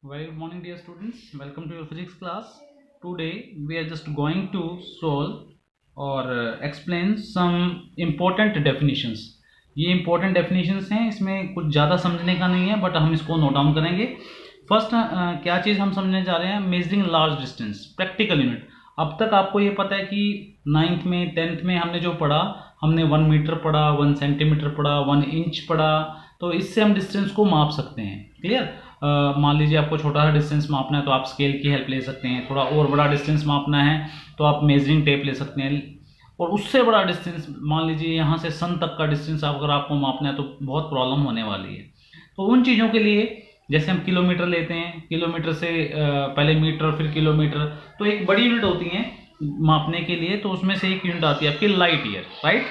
Very good morning, dear students. Welcome to your physics class. Today we are just going to solve or explain some important definitions. ये important definitions हैं, इसमें कुछ ज़्यादा समझने का नहीं है, बट हम इसको नोट डाउन करेंगे. फर्स्ट क्या चीज़ हम समझने जा रहे हैं? Measuring large distance, practical unit. अब तक आपको ये पता है कि 9th में 10th में हमने जो पढ़ा, हमने 1 मीटर पढ़ा, 1 सेंटीमीटर पढ़ा, 1 इंच पढ़ा. तो इससे हम डिस्टेंस को माप सकते हैं. क्लियर? मान लीजिए आपको छोटा सा डिस्टेंस मापना है तो आप स्केल की हेल्प ले सकते हैं. थोड़ा और बड़ा डिस्टेंस मापना है तो आप मेजरिंग टेप ले सकते हैं. और उससे बड़ा डिस्टेंस, मान लीजिए यहाँ से सन तक का डिस्टेंस अगर आपको मापना है तो बहुत प्रॉब्लम होने वाली है. तो उन चीज़ों के लिए जैसे हम किलोमीटर लेते हैं, किलोमीटर से पहले मीटर फिर किलोमीटर, तो एक बड़ी यूनिट होती है मापने के लिए. तो उसमें से एक यूनिट आती है आपकी लाइट ईयर. राइट?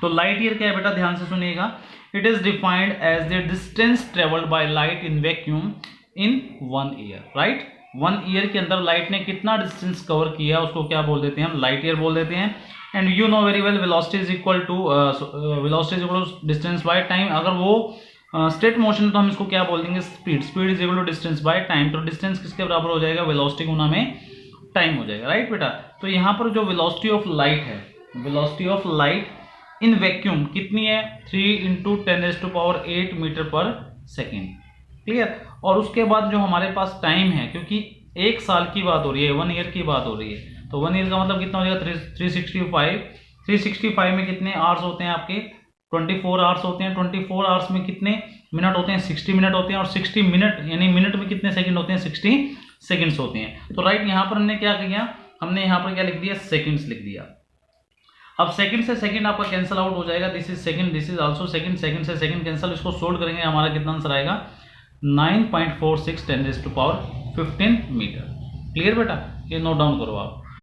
तो लाइट ईयर क्या है बेटा, ध्यान से सुनिएगा. It is defined as the distance traveled by light in vacuum in 1 year. Right? 1 year के अंदर लाइट ने कितना डिस्टेंस कवर किया उसको क्या बोल देते हैं हम? लाइट ईयर बोल देते हैं. And you know very well velocity is equal to distance by time. अगर वो स्ट्रेट मोशन है तो हम इसको क्या बोल देंगे? Speed. Speed is equal to distance by time. तो डिस्टेंस किसके बराबर हो जाएगा? वेलोसिटी गुना में टाइम हो जाएगा. राइट बेटा? तो यहाँ पर जो वेलोसिटी ऑफ लाइट है, velocity of light in vacuum कितनी है? 3 × 10⁸ मीटर पर सेकेंड. क्लियर? और उसके बाद जो हमारे पास टाइम है, क्योंकि एक साल की बात हो रही है, 1 ईयर की बात हो रही है, तो 1 ईयर का मतलब कितना हो जाएगा? 365. 365 में कितने आवर्स होते हैं आपके? 24 आवर्स होते हैं. 24 आवर्स में कितने मिनट होते हैं? 60 मिनट होते हैं. और 60 मिनट यानी मिनट में कितने सेकंड होते हैं? 60 सेकंड्स होते हैं. तो राइट, यहाँ पर हमने क्या किया? हमने यहाँ पर क्या लिख दिया? सेकंड्स लिख दिया. अब सेकंड से सेकंड आपका कैंसिल आउट हो जाएगा. This is second, this is also second. Second से सेकंड कैंसिल. इसको सोल्व करेंगे, हमारा कितना आंसर आएगा? 9.46 10⁻15 मीटर. क्लियर बेटा? ये नोट डाउन करो आप.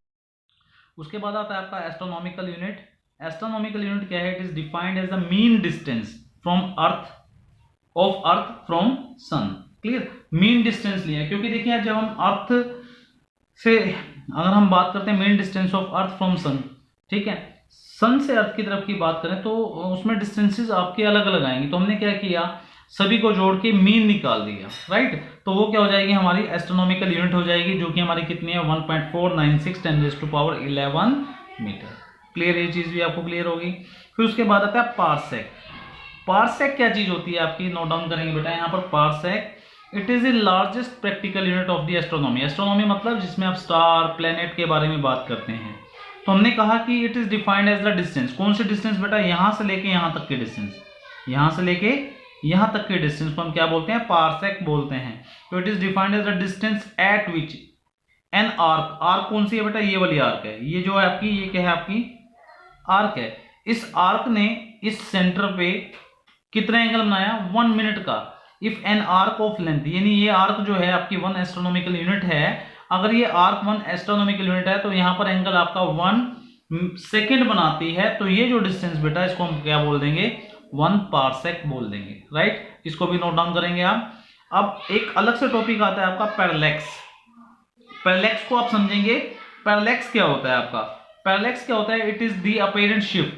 उसके बाद आता है आपका एस्ट्रोनॉमिकल यूनिट. एस्ट्रोनॉमिकल यूनिट क्या है? It is defined as the mean distance from earth of earth from sun. Clear? Mean distance लिया है क्योंकि देखिए जब हम अर्थ से अगर हम बात करते हैं mean distance of earth from sun, ठीक है, सन से अर्थ की तरफ की बात करें तो उसमें डिस्टेंसेस आपके अलग अलग आएंगे. तो हमने क्या किया? सभी को जोड़ के मीन निकाल दिया. राइट? तो वो क्या हो जाएगी? हमारी एस्ट्रोनॉमिकल यूनिट हो जाएगी, जो कि हमारी कितनी है? 1.496 10⁻11 मीटर. क्लियर? ये चीज भी आपको क्लियर होगी. फिर उसके बाद आता है पार्सेक. पार्सेक क्या चीज होती है आपकी? नोट डाउन करेंगे बेटा यहाँ पर. Parsec it is the largest practical unit of the astronomy. Astronomy मतलब जिसमें आप स्टार प्लेनेट के बारे में बात करते हैं. तो हमने कहा कि it is defined as the distance. कौन सी डिस्टेंस बेटा? यहां से लेके यहां तक की डिस्टेंस. यहां से लेके यहां तक के डिस्टेंस को हम क्या बोलते हैं? पार्सेक बोलते हैं. तो it is defined as the distance at which an arc. Arc कौन सी है बेटा? ये वाली आर्क है. ये जो है आपकी, ये क्या है आपकी? आर्क है. इस आर्क ने इस सेंटर पे कितना एंगल बनाया? 1 मिनट का. If an arc of length, यानी ये आर्क जो है आपकी 1 एस्ट्रोनॉमिकल यूनिट है. अगर ये आर्क 1 एस्ट्रोनॉमिकल यूनिट है तो यहाँ पर एंगल आपका 1 सेकेंड बनाती है. तो ये जो डिस्टेंस बेटा, इसको हम क्या बोल देंगे? 1 पार्सेक बोल देंगे. राइट? इसको भी नोट डाउन करेंगे आप. अब एक अलग से टॉपिक आता है आपका पैरेलैक्स. पैरेलैक्स को आप समझेंगे. पैरेलैक्स क्या होता है आपका? पैरेलैक्स क्या होता है? It is the apparent shift.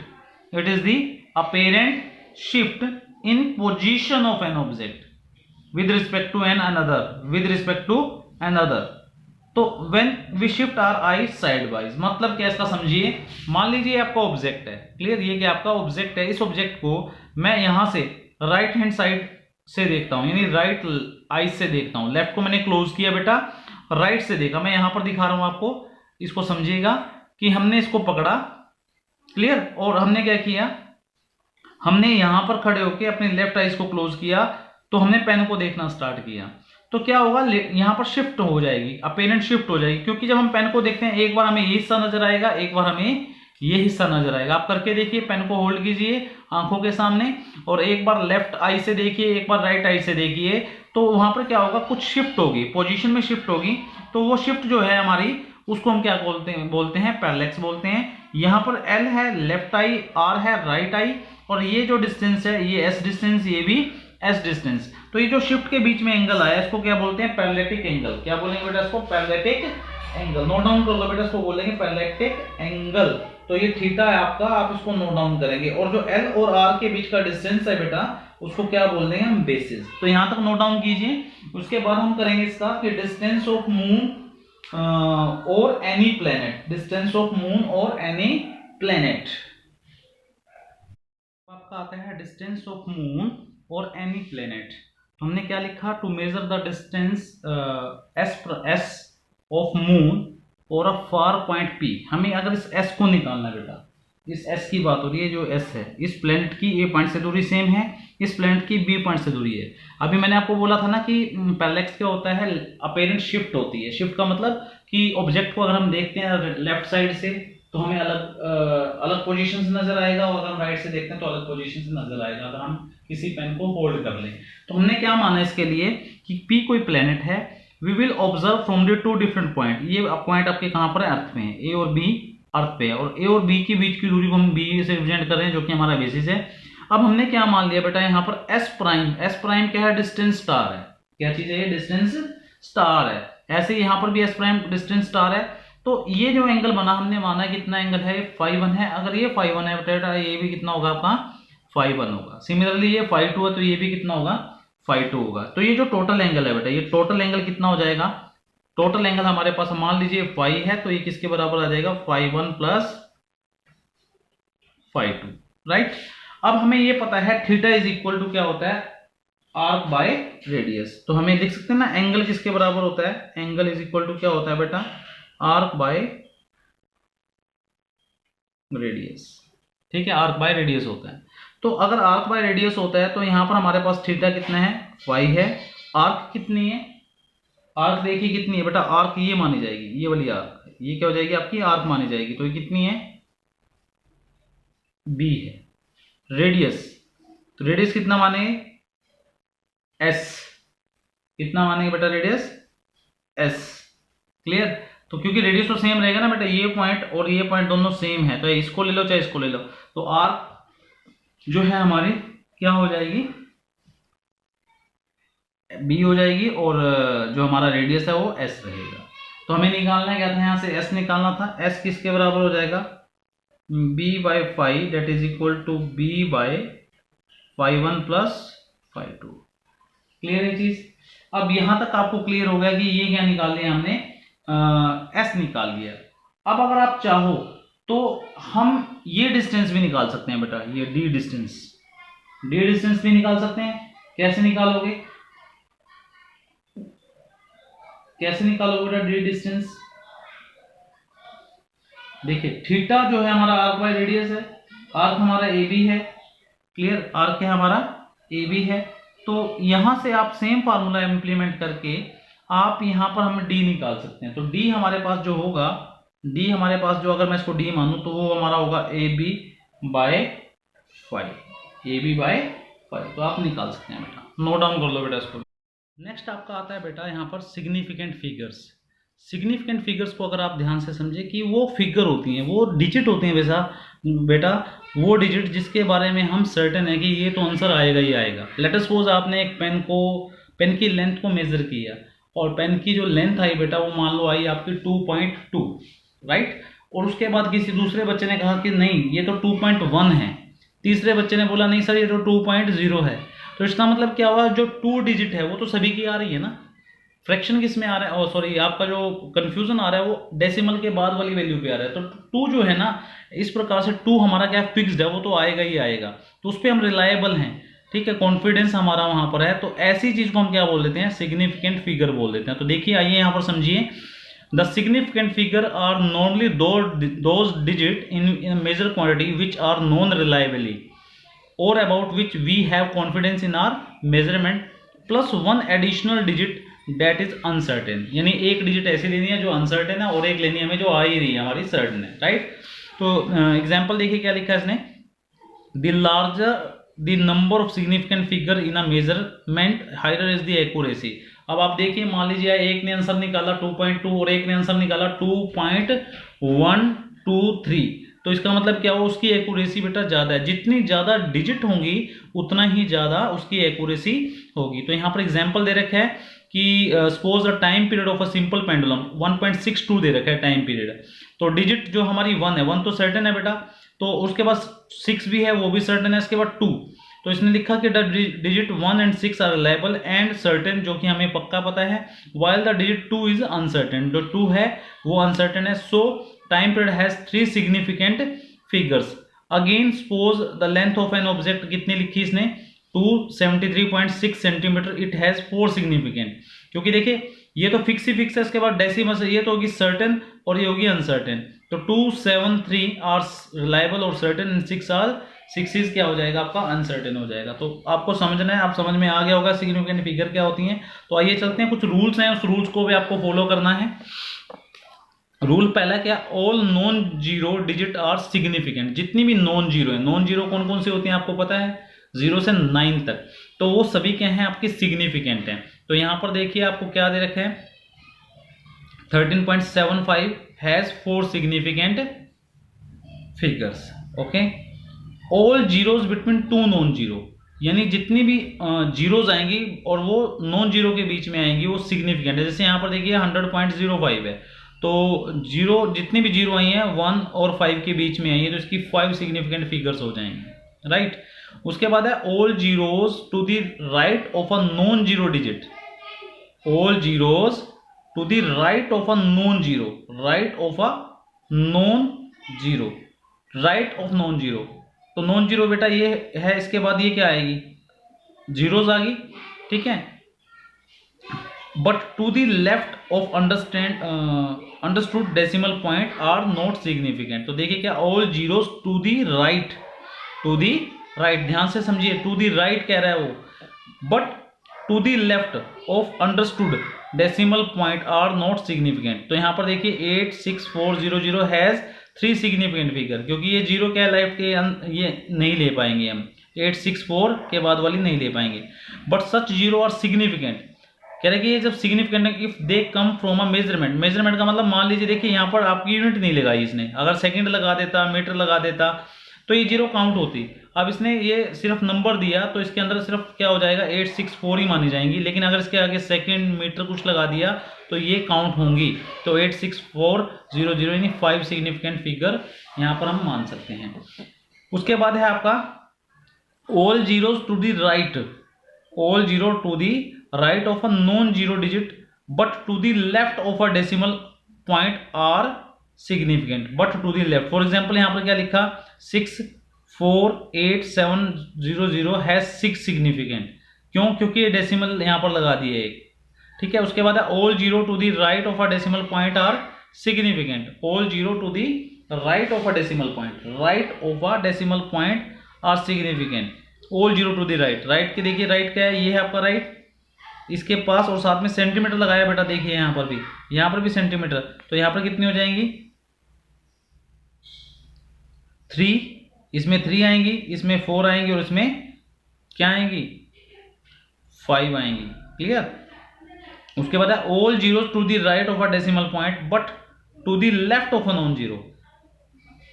It is the apparent shift in position of an object with respect to an another. With respect to another. तो when we shift our eyes side wise, मतलब क्या इसका समझिए. मान लीजिए आपका object है. Clear? ये क्या आपका ऑब्जेक्ट है. इस ऑब्जेक्ट को मैं यहां से राइट हैंड साइड से देखता हूं, यानी राइट आईज से देखता हूं. लेफ्ट को मैंने क्लोज किया बेटा, राइट से देखा. मैं यहां पर दिखा रहा हूं आपको. इसको समझिएगा कि हमने इसको पकड़ा. क्लियर? और हमने क्या किया? हमने यहां पर खड़े होकर अपने लेफ्ट आईज को क्लोज किया. तो हमने पेन को देखना स्टार्ट किया. तो क्या होगा? यहां पर शिफ्ट हो जाएगी, अपेरेंट शिफ्ट हो जाएगी. क्योंकि जब हम पेन को देखते हैं, एक बार हमें ये हिस्सा नजर आएगा, एक बार हमें ये हिस्सा नजर आएगा. आप करके देखिए. पेन को होल्ड कीजिए आंखों के सामने और एक बार लेफ्ट आई से देखिए, एक बार राइट आई से देखिए. तो वहां पर क्या होगा? कुछ शिफ्ट होगी, पोजीशन में शिफ्ट होगी. तो वो शिफ्ट जो है हमारी, उसको हम क्या बोलते हैं? पैरेलैक्स बोलते हैं. यहाँ पर एल है लेफ्ट आई, आर है राइट आई, और ये जो डिस्टेंस है ये एस डिस्टेंस, ये भी एस डिस्टेंस. तो ये जो शिफ्ट के बीच में एंगल आया, इसको क्या बोलते हैं? पैरेलैक्टिक एंगल. क्या बोलेंगे बेटा इसको? पैरेलैक्टिक एंगल. नोट डाउन कर लो बेटा, इसको बोलेंगे पैरेलैक्टिक एंगल. तो ये थीटा है आपका, आप इसको नोट डाउन करेंगे. और जो एल और आर के बीच का डिस्टेंस है बेटा, उसको क्या बोल देंगे हम, बेसिस। तो यहां तक नोट डाउन कीजिए। उसके बाद हम करेंगे इसका कि डिस्टेंस ऑफ मून और any planet, distance of moon और एनी प्लेनेट। आपका आता है डिस्टेंस ऑफ मून और एनी प्लेनेट। हमने क्या लिखा, to measure the distance S of moon और अ फार पॉइंट पी। हमें अगर इस एस को निकालना है बेटा, इस एस की बात हो रही है, जो एस है इस प्लेनेट की ए पॉइंट से दूरी सेम है, इस प्लेनेट की बी पॉइंट से दूरी है। अभी मैंने आपको बोला था ना कि पैरेलैक्स क्या होता है, अपेरेंट शिफ्ट होती है। शिफ्ट का मतलब कि ऑब्जेक्ट को अगर हम देखते हैं लेफ्ट साइड से तो हमें अलग पोजीशन से नजर आएगा, और अगर हम राइट से देखते हैं तो अलग पोजीशन से नजर आएगा अगर हम किसी पेन को होल्ड कर लें। तो हमने क्या माना इसके लिए कि पी कोई प्लेनेट है, we will observe from the two different point. ये पॉइंट आपके कहां पर है, अर्थ में है, ए और बी अर्थ पे है, और ए और बी के बीच की दूरी को हम बी से रिप्रेजेंट कर रहे हैं जो कि हमारा बेसिस है। अब हमने क्या मान लिया बेटा, यहाँ पर एस प्राइम क्या है, डिस्टेंस स्टार है। क्या चीज है ये, डिस्टेंस स्टार है। ऐसे यहाँ पर भी एस प्राइम डिस्टेंस स्टार है। तो ये जो एंगल बना, हमने माना कितना एंगल है, फाई 1 है। अगर ये फाई 1 है बेटा, ये भी कितना होगा आपका, फाई 1 होगा। सिमिलरली ये फाई 2 है तो ये भी कितना होगा, फाई 2 होगा। तो ये जो टोटल एंगल है बेटा, ये टोटल एंगल कितना हो जाएगा, टोटल एंगल हमारे पास मान लीजिए फाई है, तो ये किसके बराबर आ जाएगा, फाई 1 प्लस फाई 2, राइट। अब हमें ये पता है थीटा इज इक्वल टू क्या होता है, आर्क बाय रेडियस। तो हमें लिख सकते हैं ना, एंगल किसके बराबर होता है, एंगल इज इक्वल टू क्या होता है बेटा, आर्क बाय रेडियस। ठीक है, आर्क बाय रेडियस होता है। तो अगर आर्क बाय रेडियस होता है तो यहां पर हमारे पास थीटा कितना है, फाई है। आर्क कितनी है, आर्क देखिए कितनी है बेटा, आर्क ये मानी जाएगी, ये वाली आर्क, ये क्या हो जाएगी आपकी, आर्क मानी जाएगी। तो ये कितनी है, बी है। रेडियस, तो रेडियस कितना माने, एस, कितना मानेंगे बेटा रेडियस, एस। क्लियर। तो क्योंकि रेडियस तो सेम रहेगा ना बेटा, ये पॉइंट और ये पॉइंट दोनों सेम है, तो इसको ले लो चाहे इसको ले लो, तो आर्क जो है हमारी क्या हो जाएगी, बी हो जाएगी, और जो हमारा रेडियस है वो एस रहेगा। तो हमें निकालना है क्या था, यहां से एस निकालना था। एस किसके बराबर हो जाएगा, B by phi, that is equal to B by phi 1 plus phi 2। Clear है चीज। अब यहां तक आपको क्लियर हो गया कि ये क्या निकाल लिया हमने, एस निकाल लिया। अब अगर आप चाहो तो हम ये डिस्टेंस भी निकाल सकते हैं बेटा, ये डी डिस्टेंस भी निकाल सकते हैं। कैसे निकालोगे, कैसे निकालोगे बेटा डी डिस्टेंस, देखिए थीटा जो है हमारा आर्क बाय रेडियस है, आर्क हमारा ए बी है। क्लियर, आर्क है हमारा ए बी है। तो यहां से आप सेम फार्मूला इंप्लीमेंट करके आप यहां पर हम डी निकाल सकते हैं। तो डी हमारे पास जो होगा, डी हमारे पास जो, अगर मैं इसको डी मानूं तो वो हमारा होगा A B by five, A B by five. तो आप निकाल सकते हैं बेटा, नोट डाउन कर लो बेटा इसको। नेक्स्ट आपका आता है बेटा यहाँ पर सिग्निफिकेंट फिगर्स। सिग्निफिकेंट फिगर्स को अगर आप ध्यान से समझे कि वो फिगर होती हैं, वो डिजिट होते हैं वैसा बेटा, वो डिजिट जिसके बारे में हम सर्टेन है कि ये तो आंसर आएगा ही आएगा। लेट अस सपोज आपने एक पेन की लेंथ को मेजर किया, और पेन की जो लेंथ आई बेटा वो मान लो आई आपकी 2.2, राइट। और उसके बाद किसी दूसरे बच्चे ने कहा कि नहीं ये तो 2.1 है, तीसरे बच्चे ने बोला नहीं सर ये तो 2.0 है। तो इसका मतलब क्या हुआ, जो 2 डिजिट है वो तो सभी की आ रही है ना, फ्रैक्शन किस में आ रहा है, और सॉरी आपका जो कंफ्यूजन आ रहा है वो डेसिमल के बाद वाली वैल्यू पे आ रहा है। तो 2 जो है ना, इस प्रकार से 2 हमारा क्या फिक्स्ड है, वो तो आएगा ही आएगा, तो उस पर हम रिलायबल हैं, ठीक है, कॉन्फिडेंस हमारा वहां पर है। तो ऐसी चीज को हम क्या बोल देते हैं, सिग्निफिकेंट फिगर बोल देते हैं। तो देखिए आइए यहाँ पर समझिए, the significant figure are normally those digit in measure quantity which are known reliably और about which we have confidence in our measurement plus 1 additional digit that is uncertain. यानी एक डिजिट ऐसी लेनी है जो अनसर्टेन है, और एक लेनी है हमें जो आ ही रही है हमारी सर्टेन है, राइट। तो एग्जाम्पल देखिए क्या लिखा है इसने, the larger the number of significant figure in a measurement higher is the accuracy. अब आप देखिए, मान लीजिए एक ने आंसर निकाला 2.2 और एक ने आंसर निकाला 2.123, तो इसका मतलब क्या हो, उसकी एक्यूरेसी बेटा ज्यादा है। जितनी ज्यादा डिजिट होंगी उतना ही ज्यादा उसकी एक्यूरेसी होगी। तो यहाँ पर एग्जांपल दे रखा है कि suppose the time period of a simple pendulum 1.62 दे रखा है टाइम पीरियड। तो डिजिट जो हमारी 1 है, 1 तो सर्टेन है बेटा, तो उसके बाद 6 भी है वो भी सर्टेन है, इसके बाद 2 तो इसने लिखा कि the digit 1 and 6 are reliable and certain, जो कि हमें पक्का पता है, while the digit 2 is uncertain, जो 2 है वो अनसर्टेन है। So time period has 3 significant figures. Again suppose the length of an object कितनी लिखी इसने 273.6 सेंटीमीटर, इट हैज 4 सिग्निफिकेंट, क्योंकि देखिए ये तो फिक्स ही फिक्स है, इसके बाद डेसिमल से ये तो होगी सर्टेन और ये होगी अनसर्टेन। तो 273 आर रिलायबल और सर्टेन एंड 6 क्या हो जाएगा आपका अनसर्टेन हो जाएगा। तो आपको समझना है, आप समझ में आ गया होगा सिग्निफिकेंट फिगर क्या होती हैं। तो आइए चलते हैं, कुछ रूल्स हैं, उस रूल्स को भी आपको फॉलो करना है। रूल पहला क्या, all non zero digit are significant. जितनी भी नॉन जीरो है, नॉन जीरो कौन कौन सी होती हैं आपको पता है, 0 से 9 तक, तो वो सभी क्या हैं आपके सिग्निफिकेंट हैं। तो यहां पर देखिए आपको क्या दे रखा है, 13.75 has 4 significant figures. Okay, all zeros between 2 non zero, यानी जितनी भी जीरोज आएंगी और वो नॉन जीरो के बीच में आएंगी वो सिग्निफिकेंट है। जैसे यहाँ पर देखिए 100.05 है, तो जीरो जितनी भी जीरो आई हैं 1 और 5 के बीच में आई है, तो इसकी 5 सिग्निफिकेंट फिगर्स हो जाएंगे, राइट। उसके बाद है all zeros to the right of a non zero digit, all zeros to the right of a non zero, right of a non zero, right of non zero. तो non zero बेटा ये है, इसके बाद ये क्या आएगी, जीरोज आ गई, ठीक है। But to the left of understood decimal point are not significant. तो देखिए क्या, all zeros to the right, to the right, ध्यान से समझिए, टू द राइट कह रहा है वो, but to the left of understood decimal point are not significant. तो यहां पर देखिए 86400 हैज 3 सिग्निफिकेंट फिगर, क्योंकि ये जीरो क्या लेफ्ट के ये नहीं ले पाएंगे हम, 864 के बाद वाली नहीं ले पाएंगे। But such zero are significant, कह रहे कि ये जब सिग्निफिकेंट है if they come from a measurement. Measurement का मतलब मान लीजिए देखिए यहाँ पर आपकी यूनिट नहीं लगाई इसने, अगर सेकंड लगा देता, मीटर लगा देता, तो ये जीरो काउंट होती। अब इसने ये सिर्फ नंबर दिया, तो इसके अंदर सिर्फ क्या हो जाएगा 864 ही मानी जाएंगी, लेकिन अगर इसके आगे सेकंड मीटर कुछ लगा दिया तो ये काउंट होंगी। तो 86400 यानी 5 सिग्निफिकेंट फिगर यहाँ पर हम मान सकते हैं। उसके बाद है आपका all zeros to the right, all zero to the right of a non zero digit but to the left of a decimal point are significant, but to the left. For example यहाँ पर क्या लिखा, 6487000 has 6 significant, क्यों, क्योंकि ये decimal यहाँ पर लगा दिए एक, ठीक है। उसके बाद है all zero to the right of a decimal point are significant, all zero to the right of a decimal point, right of a decimal point are significant, all zero to the right. Right के देखिए right क्या है, ये है आपका right, इसके पास और साथ में सेंटीमीटर लगाया बेटा, देखिए यहाँ पर भी सेंटीमीटर, तो यहाँ पर कितनी हो जाएंगी 3, इसमें 3 आएंगी, इसमें 4 आएंगी और इसमें क्या आएंगी 5 आएंगी, क्लियर। उसके बाद है all zero to the right of a decimal point but to the left of a non zero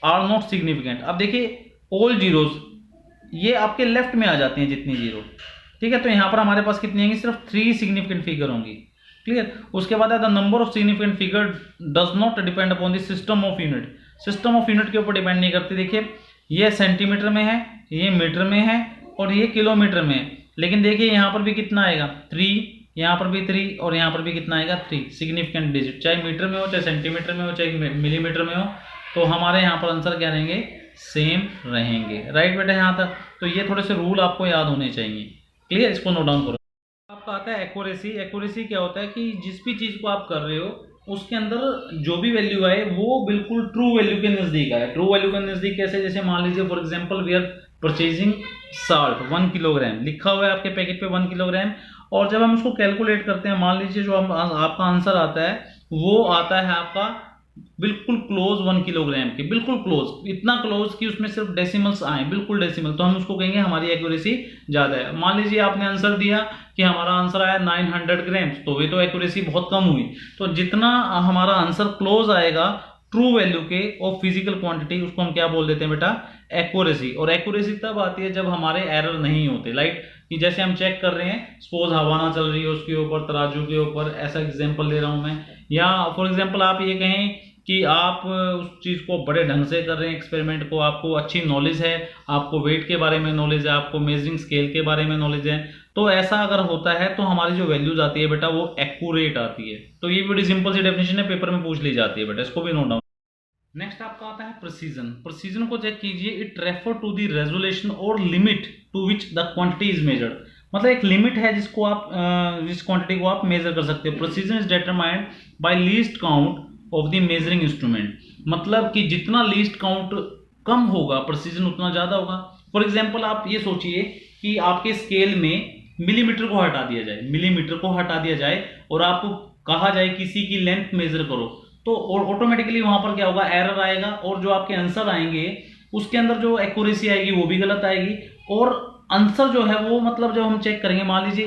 are not significant. अब देखिए ऑल जीरोज ये आपके लेफ्ट में आ जाती हैं जितनी जीरो, ठीक है। तो यहां पर हमारे पास कितनी आएंगी, सिर्फ 3 सिग्निफिकेंट फिगर होंगी, क्लियर। उसके बाद है the number of significant figure does not depend upon the system of unit, system of unit के ऊपर डिपेंड नहीं करती। देखिए ये सेंटीमीटर में है, ये मीटर में है और ये किलोमीटर में है, लेकिन देखिए यहाँ पर भी कितना आएगा 3, यहाँ पर भी 3 और यहाँ पर भी कितना आएगा 3 सिग्निफिकेंट डिजिट, चाहे मीटर में हो, चाहे सेंटीमीटर में हो, चाहे मिलीमीटर में हो, तो हमारे यहाँ पर आंसर क्या रहेंगे, सेम रहेंगे, राइट बेटा यहाँ तक। तो ये थोड़े से रूल आपको याद होने चाहिए, क्लियर, इसको नोट डाउन करो। आपका आता है एक्यूरेसी। एक्यूरेसी क्या होता है कि जिस भी चीज़ को आप कर रहे हो उसके अंदर जो भी वैल्यू आए वो बिल्कुल ट्रू वैल्यू के नज़दीक आए। ट्रू वैल्यू के नज़दीक कैसे, जैसे मान लीजिए for example we are purchasing salt 1 kilogram, लिखा हुआ है आपके पैकेट पे 1 किलोग्राम, और जब हम उसको कैलकुलेट करते हैं, मान लीजिए जो आपका आंसर आता है वो आता है आपका बिल्कुल क्लोज 1 किलोग्राम के, बिल्कुल क्लोज, इतना क्लोज कि उसमें सिर्फ डेसिमल्स आए, बिल्कुल डेसिमल, तो हम उसको कहेंगे हमारी एक्यूरेसी ज़्यादा है। मान लीजिए आपने आंसर दिया कि हमारा आंसर आया 900 ग्राम, तो ये तो एक्यूरेसी बहुत कम हुई। तो जितना हमारा आंसर क्लोज आएगा ट्रू वैल्यू के ऑफ फिजिकल क्वांटिटी, उसको हम क्या बोल देते हैं बेटा, एक्यूरेसी। और एक्यूरेसी तब आती है जब हमारे एरर नहीं होते, लाइक कि जैसे हम चेक कर रहे हैं, सपोज हवा ना चल रही है उसके ऊपर, तराजू के ऊपर, ऐसा एग्जांपल दे रहा हूं मैं, या फॉर एग्जांपल आप ये कहें कि आप उस चीज़ को बड़े ढंग से कर रहे हैं, एक्सपेरिमेंट को, आपको अच्छी नॉलेज है, आपको वेट के बारे में नॉलेज है, आपको मेजरिंग स्केल के बारे में नॉलेज है, तो ऐसा अगर होता है तो हमारी जो वैल्यूज आती है बेटा वो एक्यूरेट आती है। तो ये बड़ी सिंपल सी डेफिनेशन है, पेपर में पूछ ली जाती है बेटा, इसको भी नोट डाउन। नेक्स्ट आपका आता है प्रिसीजन। प्रिसीजन को चेक कीजिए, it refer to the resolution और limit to which the quantity is measured. मतलब एक लिमिट है जिसको आप जिस क्वांटिटी को आप मेजर कर सकते हो। Precision is determined by least count of the measuring instrument. मतलब कि जितना लीस्ट काउंट कम होगा प्रिसीजन उतना ज्यादा होगा। फॉर एग्जाम्पल आप ये सोचिए कि आपके स्केल में मिलीमीटर को हटा दिया जाए, मिलीमीटर को हटा दिया जाए और आपको कहा जाए किसी की लेंथ मेजर करो, तो ऑटोमेटिकली वहां पर क्या होगा, एरर आएगा, और जो आपके आंसर आएंगे उसके अंदर जो एक्यूरेसी आएगी वो भी गलत आएगी। और आंसर जो है वो मतलब जब हम चेक करेंगे, मान लीजिए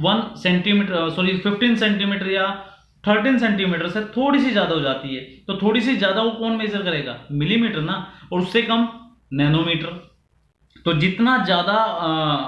1 सेंटीमीटर 15 सेंटीमीटर या 13 सेंटीमीटर से थोड़ी सी ज्यादा हो जाती है, तो थोड़ी सी ज्यादा वो कौन मेजर करेगा, मिलीमीटर ना, और उससे कम नैनोमीटर। तो जितना ज्यादा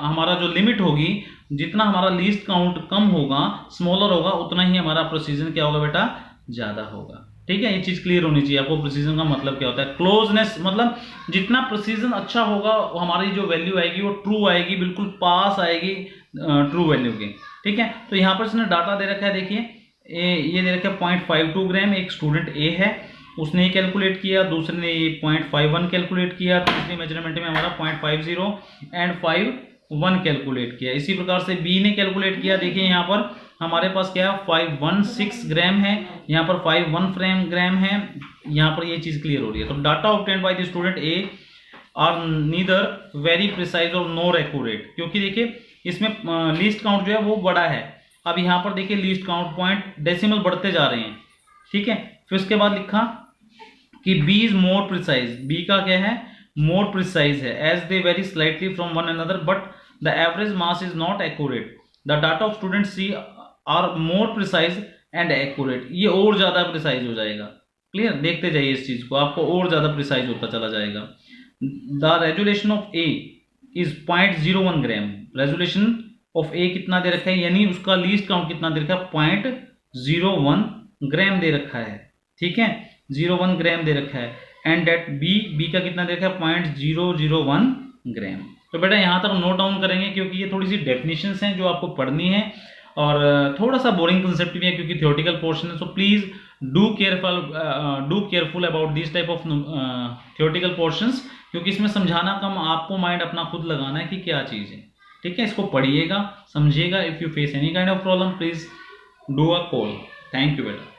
हमारा जो लिमिट होगी, जितना हमारा लीस्ट काउंट कम होगा, स्मॉलर होगा, उतना ही हमारा प्रिसीजन क्या होगा बेटा, ज्यादा होगा। ठीक है, ये चीज क्लियर होनी चाहिए आपको। प्रिसीजन का मतलब क्या होता है, क्लोजनेस, मतलब जितना प्रिसीजन अच्छा होगा हमारी जो वैल्यू आएगी वो ट्रू आएगी, बिल्कुल पास आएगी ट्रू वैल्यू के। ठीक है, तो यहाँ पर इसने डाटा दे रखा है, देखिए ये दे रखा है 0.52 ग्राम। एक स्टूडेंट ए है, उसने ये कैलकुलेट किया, दूसरे ने ये 0.51 कैलकुलेट किया, तीसरी मेजरमेंट में हमारा 0.50 एंड 51 कैलकुलेट किया। इसी प्रकार से बी ने कैलकुलेट किया, देखिए यहाँ पर हमारे पास क्या है 516 ग्राम है, यहाँ पर 51 ग्राम है, यहाँ पर ये चीज क्लियर हो रही है। तो data obtained by the student A R neither very precise और नॉर एक्यूरेट, क्योंकि देखिए इसमें लीस्ट काउंट जो है वो बड़ा है। अब यहाँ पर देखिए लीस्ट काउंट पॉइंट डेसिमल बढ़ते जा रहे हैं। ठीक है, फिर उसके बाद लिखा कि B is more precise, B का क्या है, मोर प्रिसाइज है, as they vary slightly from one another but the average mass is not accurate. The data of student C are more precise and accurate, ये और ज्यादा precise हो जाएगा। Clear, देखते जाइए इस चीज को, आपको और ज्यादा प्रिसाइज होता चला जाएगा। The resolution of a is 0.01 gram. Resolution of a कितना दे रखा है, यानी उसका लीस्ट काउंट कितना दे रखा है, 0.01 ग्राम दे रखा है। ठीक है, 0.1 ग्राम दे रखा है। एंड डेट बी का कितना दे रखा है, 0.001 ग्राम। तो बेटा यहाँ तक नोट डाउन करेंगे, क्योंकि ये थोड़ी सी डेफिनेशंस हैं जो आपको पढ़नी है, और थोड़ा सा बोरिंग कंसेप्ट भी है क्योंकि थ्योरेटिकल पोर्शन है। So please do careful about this type of theoretical portions, क्योंकि इसमें समझाना कम, आपको माइंड अपना खुद लगाना है कि क्या चीज़ है। ठीक है, इसको पढ़िएगा, समझिएगा। If you face any kind of problem please do a call. Thank you बेटा।